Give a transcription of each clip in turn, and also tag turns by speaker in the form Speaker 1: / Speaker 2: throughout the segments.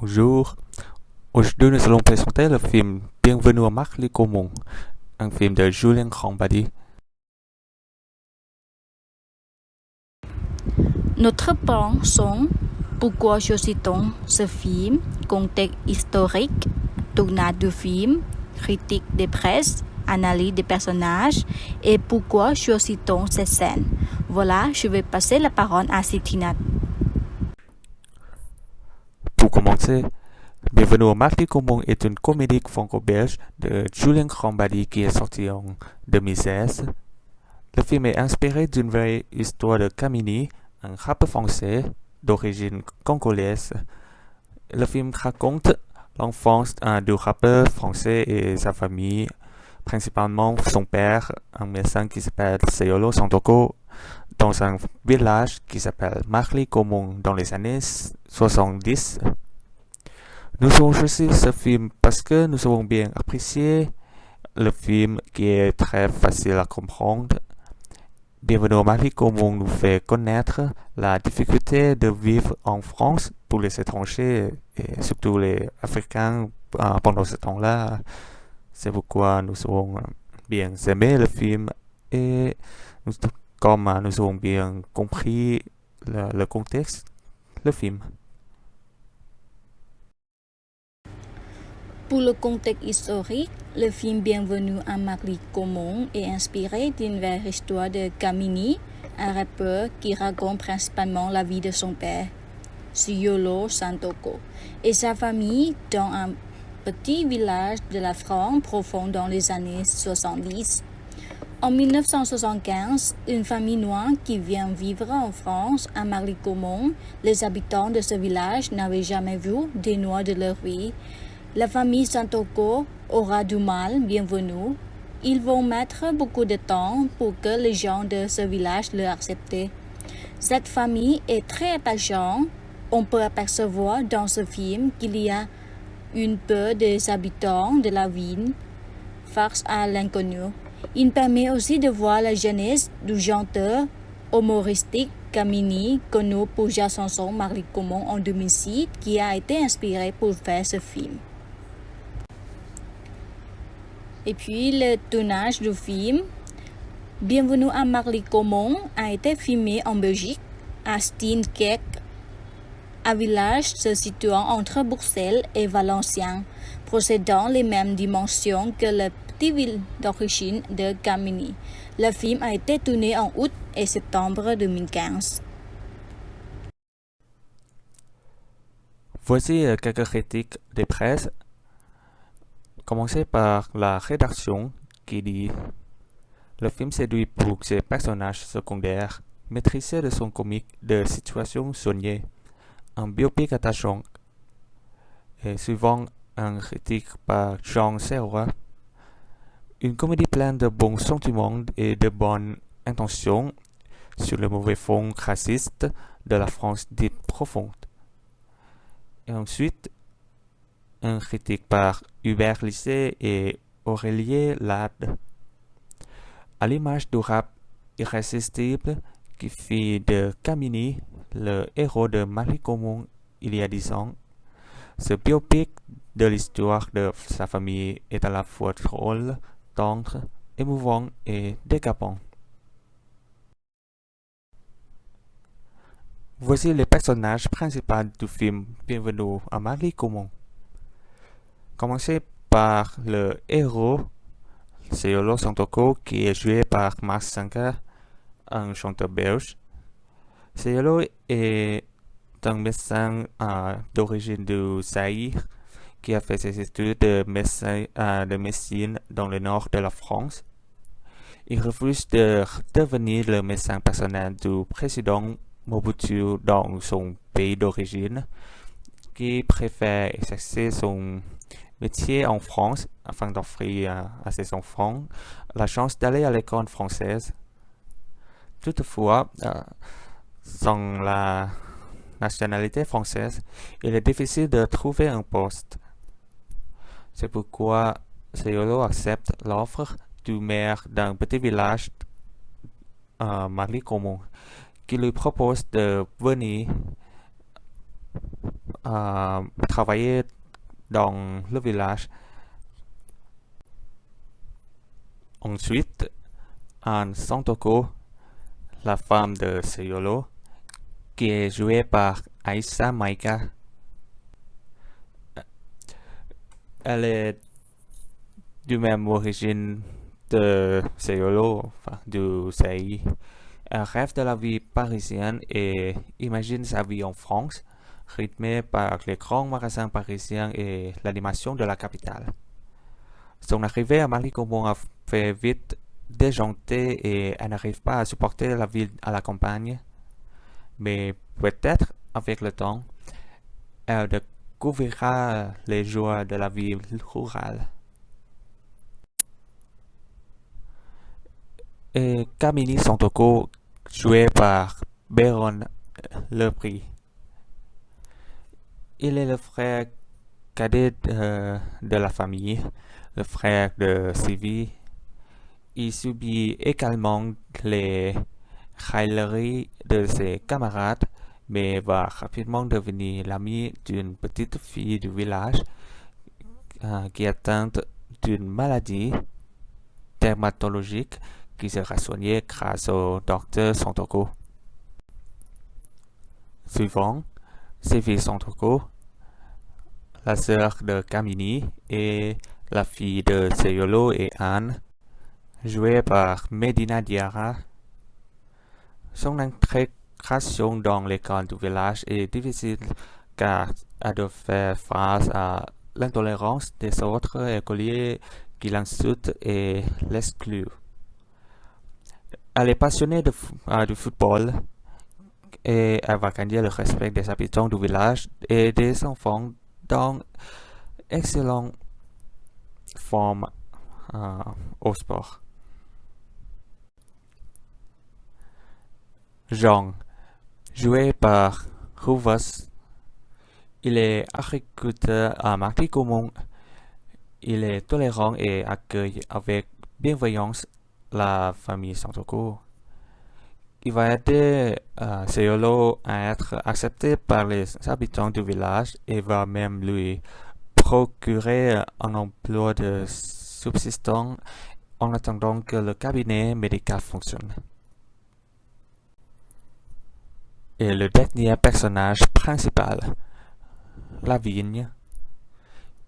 Speaker 1: Bonjour. Aujourd'hui, nous allons présenter le film Bienvenue à Marly-Comont, un film de Julien Krambady.
Speaker 2: Notre plan sont pourquoi choisit-on ce film, contexte historique, tournage du film, critique des presses, analyse des personnages et pourquoi choisit-on cette scène. Voilà, je vais passer la parole à Sitinat.
Speaker 1: Pour commencer, Bienvenue à Marly-Comont est une comédie franco-belge de Julien Krambady qui est sortie en 2016. Le film est inspiré d'une vraie histoire de Kamini, un rappeur français d'origine congolaise. Le film raconte l'enfance du rappeur français et sa famille, principalement son père, un médecin qui s'appelle Seolo Santoko, dans un village qui s'appelle Marly-Comont dans les années 70. Nous avons choisi ce film parce que nous avons bien apprécié le film qui est très facile à comprendre. Bienvenue à Marly-Comont nous fait connaître la difficulté de vivre en France pour les étrangers et surtout les Africains pendant ce temps-là. C'est pourquoi nous avons bien aimé le film et comme nous avons bien compris le contexte, le film.
Speaker 2: Pour le contexte historique, le film Bienvenue à Marly-Comont est inspiré d'une vraie histoire de Kamini, un rappeur qui raconte principalement la vie de son père, Seolo Santoko, et sa famille dans un petit village de la France profonde dans les années 70. En 1975, une famille noire qui vient vivre en France à Marly-Comont, les habitants de ce village n'avaient jamais vu des noirs de leur vie. La famille Santoko aura du mal, bienvenue. Ils vont mettre beaucoup de temps pour que les gens de ce village le acceptent. Cette famille est très attachante. On peut apercevoir dans ce film qu'il y a une peur des habitants de la ville face à l'inconnu. Il permet aussi de voir la jeunesse du chanteur humoristique Kamini, connu pour sa chanson Marly-Comont en 2006, qui a été inspiré pour faire ce film. Et puis le tournage du film Bienvenue à Marly-Comont a été filmé en Belgique, à Steenkerk, un village se situant entre Bruxelles et Valenciennes, possédant les mêmes dimensions que la petite ville d'origine de Kamini. Le film a été tourné en août et septembre 2015.
Speaker 1: Voici quelques critiques des presses. Commencer par la rédaction qui dit le film séduit pour ses personnages secondaires, maîtrisés de son comique de situation soignée, un biopic attachant. Et suivant un critique par Jean Serra, une comédie pleine de bons sentiments et de bonnes intentions sur le mauvais fond raciste de la France dite profonde. Et ensuite, un critique par Hubert Lisset et Aurélie Lade. À l'image du rap irrésistible qui fit de Kamini le héros de Marly-Comont il y a 10 ans, ce biopic de l'histoire de sa famille est à la fois drôle, tendre, émouvant et décapant. Voici les personnages principaux du film Bienvenue à Marly-Comont. Commencer par le héros, Seolo Santoko, qui est joué par Max Sanka, un chanteur belge. Seolo est un médecin d'origine du Zaïre qui a fait ses études de médecine dans le nord de la France. Il refuse de devenir le médecin personnel du président Mobutu dans son pays d'origine, qui préfère exercer son métier en France afin d'offrir à ses enfants la chance d'aller à l'école française. Toutefois, sans la nationalité française, il est difficile de trouver un poste. C'est pourquoi Seolo accepte l'offre du maire d'un petit village à Marly-Comont qui lui propose de venir travailler dans le village. Ensuite, Anne Santoko, la femme de Seyolo, qui est jouée par Aïssa Maïka. Elle est du même origine de Seyolo, enfin du CI. Elle rêve de la vie parisienne et imagine sa vie en France, rythmée par les grands magasins parisiens et l'animation de la capitale. Son arrivée à Marly-Comont a fait vite déjanter et elle n'arrive pas à supporter la vie à la campagne. Mais peut-être, avec le temps, elle découvrira les joies de la vie rurale. Et Camille Santoko, joué par Béron Lepri. Il est le frère cadet de la famille, le frère de Sylvie. Il subit également les railleries de ses camarades, mais va rapidement devenir l'ami d'une petite fille du village qui est atteinte d'une maladie dermatologique qui sera soignée grâce au docteur Santoko. Suivant, Sylvie Santoko, la sœur de Camini et la fille de Seyolo et Anne, jouée par Medina Diarra. Son intégration dans l'école du village est difficile car elle doit faire face à l'intolérance des autres écoliers qui l'insultent et l'excluent. Elle est passionnée du football et elle va gagner le respect des habitants du village et des enfants dans excellente forme au sport. Jean, joué par Rufus, il est agriculteur à Marly-Comont. Il est tolérant et accueille avec bienveillance la famille Santoko. Il va aider Seyolo à être accepté par les habitants du village et va même lui procurer un emploi de subsistance en attendant que le cabinet médical fonctionne. Et le dernier personnage principal, Lavigne,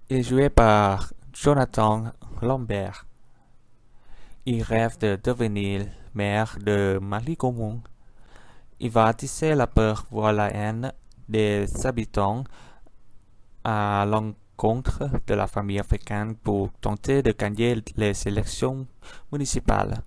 Speaker 1: est joué par Jonathan Lambert. Il rêve de devenir maire de Marly-Comont. Il va attiser la peur, voire la haine des habitants à l'encontre de la famille africaine pour tenter de gagner les élections municipales.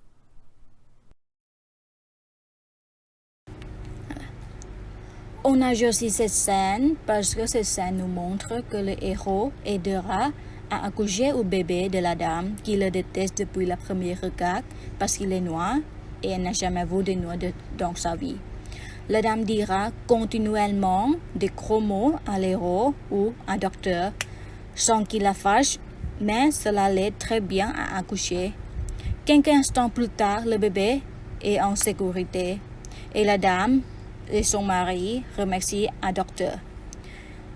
Speaker 2: On a choisi cette scène parce que cette scène nous montre que le héros aidera à accoucher au bébé de la dame qui le déteste depuis le premier regard parce qu'il est noir et elle n'a jamais vu de noir dans sa vie. La dame dira continuellement des gros mots à l'héros ou à docteur sans qu'il la fâche, mais cela l'aide très bien à accoucher. Quelques instants plus tard, le bébé est en sécurité et la dame et son mari remercient un docteur.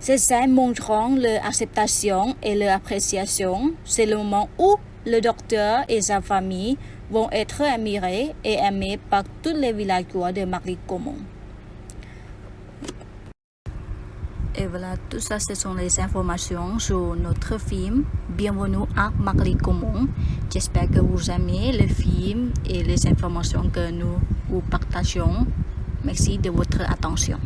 Speaker 2: Ces scènes montrant l'acceptation et l'appréciation. C'est le moment où le docteur et sa famille vont être admirés et aimés par tous les villageois de Marly-Comont. Et voilà, tout ça, ce sont les informations sur notre film Bienvenue à Marly-Comont. J'espère que vous aimez le film et les informations que nous vous partageons. Merci de votre attention.